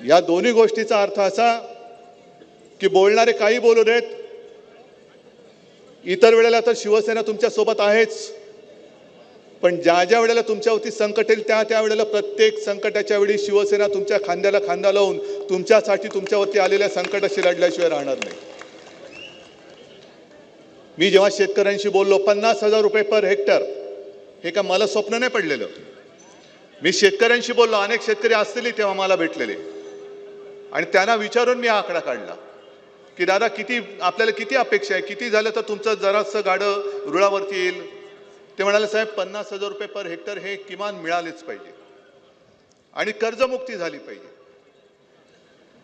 या दोन्ही गोष्टीचा अर्थ असा की बोलणारे काही बोलू देत, इतर वेळेला तर शिवसेना तुमच्या सोबत आहेच, पण ज्या ज्या वेळेला तुमच्यावरती संकट येईल त्या वेळेला प्रत्येक संकटाच्या वेळी शिवसेना तुमच्या खांद्याला खांदा लावून तुमच्यासाठी तुमच्यावरती आलेल्या संकटाशी लढल्याशिवाय राहणार नाही. मी जेव्हा शेतकऱ्यांशी बोललो 50,000 रुपये पर हेक्टर, हे का मला स्वप्न नाही पडलेलं. मी शेतकऱ्यांशी बोललो, अनेक शेतकरी असतील तेव्हा मला भेटलेले, आणि त्यांना विचारून मी आकडा काढला की दादा आपल्याला किती अपेक्षा आहे, किती झालं तर तुमचं जरासं गाडं रुळावरती येईल. ते म्हणाले साहेब 50,000 रुपये पर हेक्टर हे किमान मिळालेच पाहिजे आणि कर्जमुक्ती झाली पाहिजे.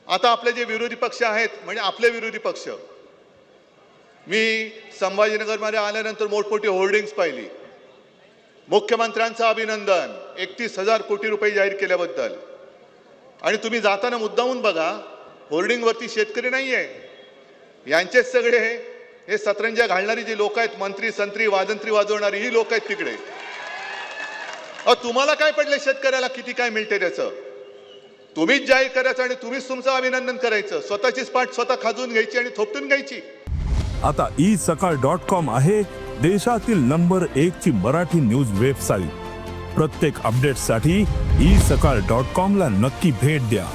आता आपले जे विरोधी पक्ष आहेत, म्हणजे आपले विरोधी पक्ष, मी संभाजीनगरमध्ये आल्यानंतर मोठमोठी होर्डिंग्स पाहिली. मुख्यमंत्र्यांचं अभिनंदन 31,000 कोटी रुपये जाहीर केल्याबद्दल. आणि तुम्ही जाताना मुद्दामून बघा, होर्डिंगवरती शेतकरी नाहीये, यांचेच सगळे हे सतरंज्या घालणारी जी लोक आहेत, मंत्री संत्री वाजंत्री वाजवणारी ही लोक आहेत तिकडे. तुम्हाला काय पडले शेतकऱ्याला किती काय मिळते त्याचं? तुम्हीच जाहीर करायचं आणि तुम्हीच तुमचं अभिनंदन करायचं. स्वतःचीच पाठ स्वतः खाजून घ्यायची आणि थोपटून घ्यायची. आता isakal.com आहे देशातील नंबर 1 ची मराठी न्यूज वेबसाईट. प्रत्येक अपडेटसाठी isakal.com ला नक्की भेट द्या.